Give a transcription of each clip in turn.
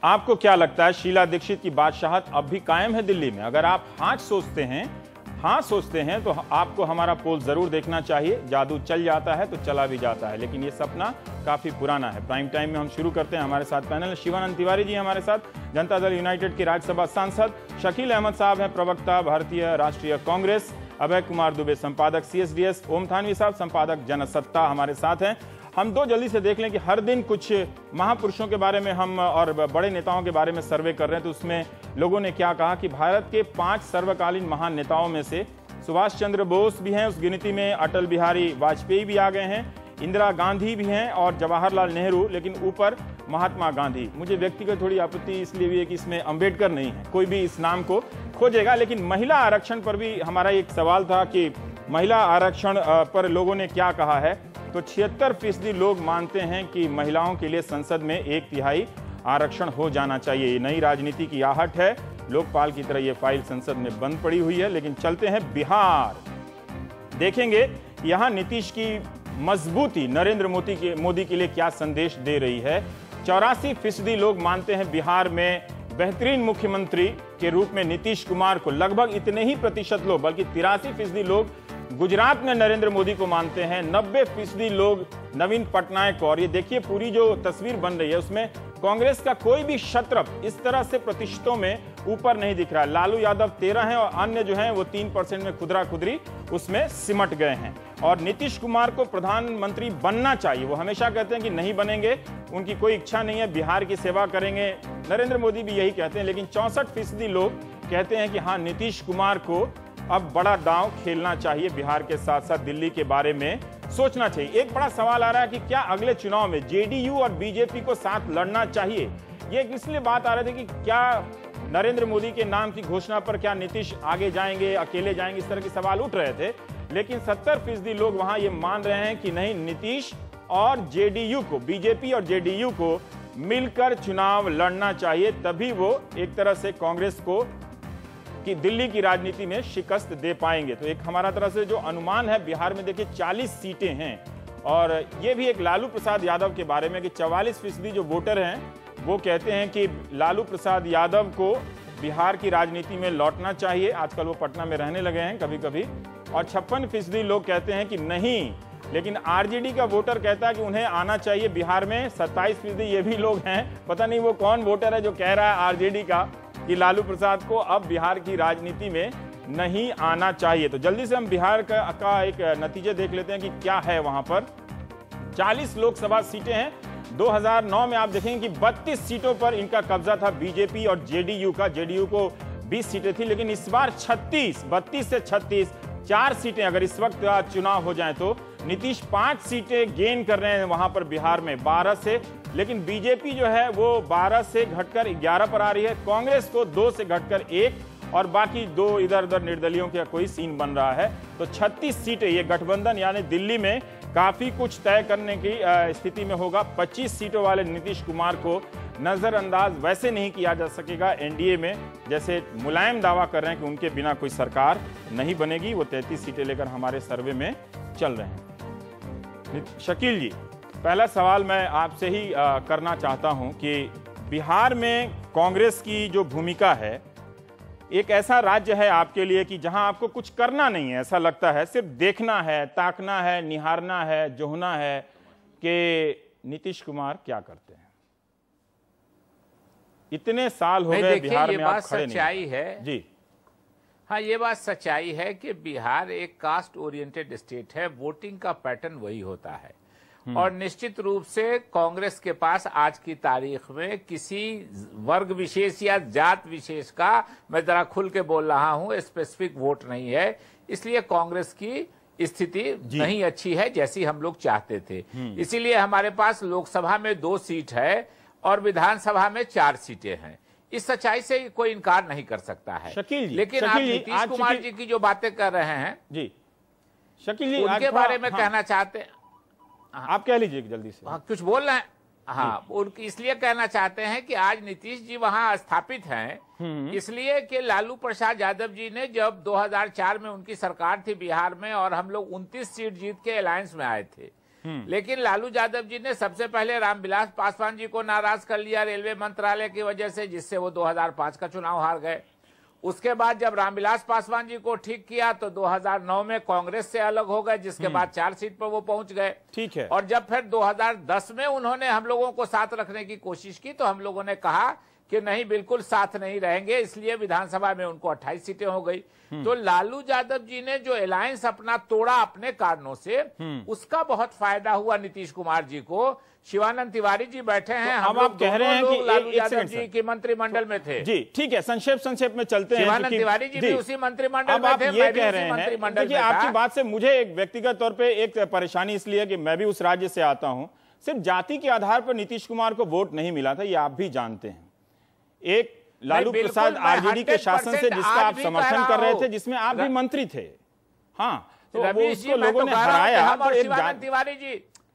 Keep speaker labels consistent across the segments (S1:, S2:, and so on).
S1: आपको क्या लगता है शीला दीक्षित की बादशाहत अब भी कायम है दिल्ली में? अगर आप हाँ सोचते हैं तो आपको हमारा पोल जरूर देखना चाहिए। जादू चल जाता है तो चला भी जाता है, लेकिन ये सपना काफी पुराना है। प्राइम टाइम में हम शुरू करते हैं। हमारे साथ पैनल शिवानंद तिवारी जी हमारे साथ, जनता दल यूनाइटेड के राज्यसभा सांसद, शकील अहमद साहब हैं प्रवक्ता भारतीय राष्ट्रीय कांग्रेस, अभय कुमार दुबे संपादक CSDS, ओम थानवी साहब संपादक जनसत्ता हमारे साथ हैं। हम दो जल्दी से देख लें कि हर दिन कुछ महापुरुषों के बारे में हम और बड़े नेताओं के बारे में सर्वे कर रहे हैं, तो उसमें लोगों ने क्या कहा कि भारत के 5 सर्वकालीन महान नेताओं में से सुभाष चंद्र बोस भी हैं उस गिनती में, अटल बिहारी वाजपेयी भी आ गए हैं, इंदिरा गांधी भी हैं और जवाहरलाल नेहरू, लेकिन ऊपर महात्मा गांधी। मुझे व्यक्तिगत थोड़ी आपत्ति इसलिए भी है कि इसमें अंबेडकर नहीं है। कोई भी इस नाम को खोजेगा, लेकिन महिला आरक्षण पर भी हमारा एक सवाल था कि महिला आरक्षण पर लोगों ने क्या कहा है। तो 76% लोग मानते हैं कि महिलाओं के लिए संसद में 1/3 आरक्षण हो जाना चाहिए। ये नई राजनीति की आहट है। लोकपाल की तरह ये फाइल संसद में बंद पड़ी हुई है। लेकिन चलते हैं बिहार, देखेंगे यहाँ नीतीश की मजबूती नरेंद्र मोदी के लिए क्या संदेश दे रही है। 84% लोग मानते हैं बिहार में बेहतरीन मुख्यमंत्री के रूप में नीतीश कुमार को। लगभग इतने ही प्रतिशत लोग, बल्कि 83% लोग गुजरात में नरेंद्र मोदी को मानते हैं। 90% लोग नवीन पटनायक को। और ये देखिए पूरी जो तस्वीर बन रही है उसमें कांग्रेस का कोई भी क्षत्रप इस तरह से प्रतिशतों में ऊपर नहीं दिख रहा है। लालू यादव 13 हैं और अन्य जो हैं वो 3% में खुदरा खुदरी उसमें सिमट गए हैं। और नीतीश कुमार को प्रधानमंत्री बनना चाहिए। वो हमेशा कहते हैं कि नहीं बनेंगे, उनकी कोई इच्छा नहीं है, बिहार की सेवा करेंगे। नरेंद्र मोदी भी यही कहते हैं। लेकिन 64% लोग कहते हैं कि हाँ, नीतीश कुमार को अब बड़ा दांव खेलना चाहिए, बिहार के साथ साथ दिल्ली के बारे में सोचना चाहिए। एक बड़ा सवाल आ रहा है कि क्या अगले चुनाव में JDU और BJP को साथ लड़ना चाहिए। ये इसलिए बात आ रही थी कि क्या नरेंद्र मोदी के नाम की घोषणा पर क्या नीतीश आगे जाएंगे, अकेले जाएंगे, इस तरह के सवाल उठ रहे थे। लेकिन 70% लोग वहां ये मान रहे हैं कि नहीं, नीतीश और JDU को, BJP और JDU को मिलकर चुनाव लड़ना चाहिए, तभी वो एक तरह से कांग्रेस को कि दिल्ली की राजनीति में शिकस्त दे पाएंगे। तो एक हमारा तरह से जो अनुमान है, बिहार में देखिए 40 सीटें हैं। और ये भी एक लालू प्रसाद यादव के बारे में कि 44% जो वोटर हैं वो कहते हैं कि लालू प्रसाद यादव को बिहार की राजनीति में लौटना चाहिए। आजकल वो पटना में रहने लगे हैं कभी कभी। और 56% लोग कहते हैं कि नहीं, लेकिन RJD का वोटर कहता है कि उन्हें आना चाहिए बिहार में। 27% ये भी लोग हैं, पता नहीं वो कौन वोटर है जो कह रहा है RJD का कि लालू प्रसाद को अब बिहार की राजनीति में नहीं आना चाहिए। तो जल्दी से हम बिहार का एक नतीजे देख लेते हैं कि क्या है वहां पर। 40 लोकसभा सीटें हैं। 2009 में आप देखेंगे कि 32 सीटों पर इनका कब्जा था BJP और JDU का। JDU को 20 सीटें थी, लेकिन इस बार 32 से 36 4 सीटें अगर इस वक्त चुनाव हो जाए तो नीतीश 5 सीटें गेन कर रहे हैं वहां पर बिहार में 12 से। लेकिन BJP जो है वो 12 से घटकर 11 पर आ रही है। कांग्रेस को 2 से घटकर 1 और बाकी 2 इधर उधर निर्दलियों का कोई सीन बन रहा है। तो 36 सीटें ये गठबंधन यानी दिल्ली में काफी कुछ तय करने की स्थिति में होगा। 25 सीटों वाले नीतीश कुमार को नजरअंदाज वैसे नहीं किया जा सकेगा NDA में, जैसे मुलायम दावा कर रहे हैं कि उनके बिना कोई सरकार नहीं बनेगी। वो 33 सीटें लेकर हमारे सर्वे में चल रहे हैं। शकील जी, पहला सवाल मैं आपसे ही करना चाहता हूं कि बिहार में कांग्रेस की जो भूमिका है, एक ऐसा राज्य है आपके लिए कि जहां आपको कुछ करना नहीं है, ऐसा लगता है, सिर्फ देखना है, ताकना है, निहारना है, जोहना है कि नीतीश कुमार क्या करते हैं। इतने साल हो गए बिहार में, आप खड़े नहीं।
S2: सच्चाई है
S1: जी
S2: हाँ, ये बात सच्चाई है कि बिहार एक कास्ट ओरिएंटेड स्टेट है। वोटिंग का पैटर्न वही होता है। और निश्चित रूप से कांग्रेस के पास आज की तारीख में किसी वर्ग विशेष या जात विशेष का, मैं जरा खुल के बोल रहा हूं, स्पेसिफिक वोट नहीं है। इसलिए कांग्रेस की स्थिति नहीं अच्छी है जैसी हम लोग चाहते थे। इसीलिए हमारे पास लोकसभा में 2 सीट है और विधानसभा में 4 सीटें हैं। इस सच्चाई से कोई इनकार नहीं कर सकता है। लेकिन आप नीतीश कुमार जी की जो बातें कर रहे हैं
S1: जी, शकील जी,
S2: उनके बारे में कहना चाहते हैं।
S1: आप कह लीजिए जल्दी से।
S2: कुछ बोल रहे हैं। हाँ, उनकी इसलिए कहना चाहते हैं कि आज नीतीश जी वहां स्थापित हैं, इसलिए कि लालू प्रसाद यादव जी ने जब 2004 में उनकी सरकार थी बिहार में और हम लोग 29 सीट जीत के अलायंस में आए थे, लेकिन लालू यादव जी ने सबसे पहले रामविलास पासवान जी को नाराज कर लिया रेलवे मंत्रालय की वजह से, जिससे वो 2005 का चुनाव हार गए। उसके बाद जब रामविलास पासवान जी को ठीक किया तो 2009 में कांग्रेस से अलग हो गए, जिसके बाद 4 सीट पर वो पहुंच गए।
S1: ठीक है।
S2: और जब फिर 2010 में उन्होंने हम लोगों को साथ रखने की कोशिश की तो हम लोगों ने कहा कि नहीं, बिल्कुल साथ नहीं रहेंगे, इसलिए विधानसभा में उनको 28 सीटें हो गई। तो लालू यादव जी ने जो अलायंस अपना तोड़ा अपने कारणों से, उसका बहुत फायदा हुआ नीतीश कुमार जी को। शिवानंद तिवारी जी बैठे हैं,
S1: तो हम आप कह रहे हैं कि
S2: लालू यादव जी की मंत्रिमंडल में थे।
S1: जी ठीक है, संक्षेप में चलते हैं।
S2: शिवानंद तिवारी जी भी उसी मंत्रिमंडल में थे,
S1: ये कह रहे हैं। देखिए, आपकी बात से मुझे एक व्यक्तिगत तौर पे एक परेशानी इसलिए है कि मैं भी उस राज्य से आता हूं। सिर्फ जाति के आधार पर नीतीश कुमार को वोट नहीं मिला था, ये आप भी जानते हैं। एक लालू प्रसाद आरजेडी के शासन से जिसका आप समर्थन कर रहे थे, जिसमें आप भी मंत्री थे। हाँ, तो उसको लोगों ने हराया। तो एक
S2: तिवारी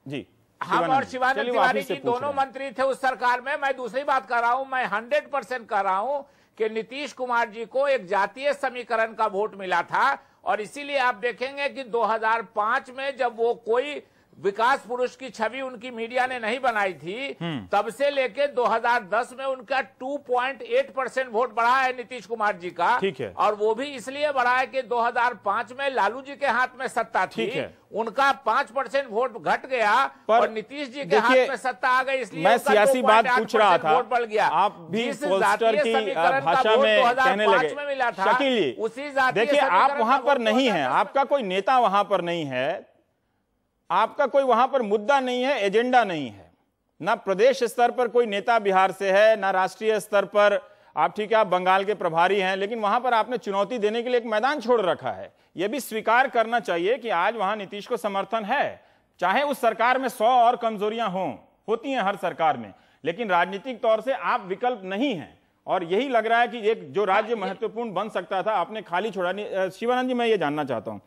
S2: जी, हम और शिवानंद तिवारी जी दोनों मंत्री थे उस सरकार में। मैं दूसरी बात कर रहा हूं, मैं 100% कर रहा हूं कि नीतीश कुमार जी को एक जातीय समीकरण का वोट मिला था। और इसीलिए आप देखेंगे कि 2005 में जब वो कोई विकास पुरुष की छवि उनकी मीडिया ने नहीं बनाई थी, तब से लेके 2010 में उनका 2.8% वोट बढ़ा है नीतीश कुमार जी का।
S1: ठीक है।
S2: और वो भी इसलिए बढ़ा है कि 2005 में लालू जी के हाथ में सत्ता थी, उनका 5% वोट घट गया और नीतीश जी के हाथ में सत्ता आ गई, इसलिए
S1: मैं सियासी बात पूछ रहा था,
S2: वोट बढ़ गया।
S1: आप भी पोस्टर की भाषा में कहने लगे।
S2: मिला था
S1: शकील,
S2: उसी जातीय
S1: देखिए, आप वहां पर नहीं है, आपका कोई नेता वहां पर नहीं है, आपका कोई वहां पर मुद्दा नहीं है, एजेंडा नहीं है, ना प्रदेश स्तर पर कोई नेता बिहार से है, ना राष्ट्रीय स्तर पर। आप ठीक है, आप बंगाल के प्रभारी हैं, लेकिन वहां पर आपने चुनौती देने के लिए एक मैदान छोड़ रखा है। यह भी स्वीकार करना चाहिए कि आज वहां नीतीश को समर्थन है, चाहे उस सरकार में 100 और कमजोरियां होती हैं हर सरकार में, लेकिन राजनीतिक तौर से आप विकल्प नहीं हैं। और यही लग रहा है कि एक जो राज्य महत्वपूर्ण बन सकता था, आपने खाली छोड़ा। शिवानंद जी, मैं ये जानना चाहता हूं,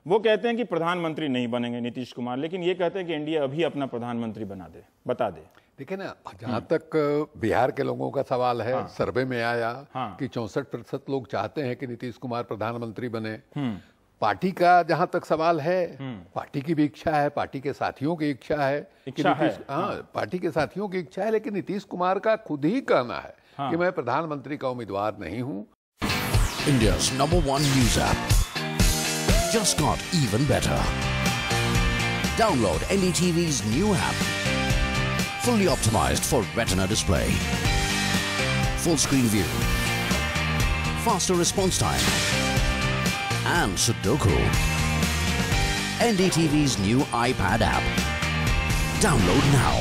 S1: वो कहते हैं कि प्रधानमंत्री नहीं बनेंगे नीतीश कुमार, लेकिन ये कहते हैं कि एनडीए अभी अपना प्रधानमंत्री बता दे।
S3: देखिए ना, जहां तक बिहार के लोगों का सवाल है, सर्वे में आया कि 64% लोग चाहते हैं कि नीतीश कुमार प्रधानमंत्री बने। पार्टी का जहां तक सवाल है, पार्टी की भी इच्छा है, पार्टी के साथियों की इच्छा है कि पार्टी के साथियों की इच्छा है, लेकिन नीतीश कुमार का खुद ही कहना है कि मैं प्रधानमंत्री का उम्मीदवार नहीं हूं।
S4: India's #1 news app just got even better. Download NDTV's new app. Fully optimized for retina display. Full screen view. Faster response time. And Sudoku. NDTV's new iPad app. Download now.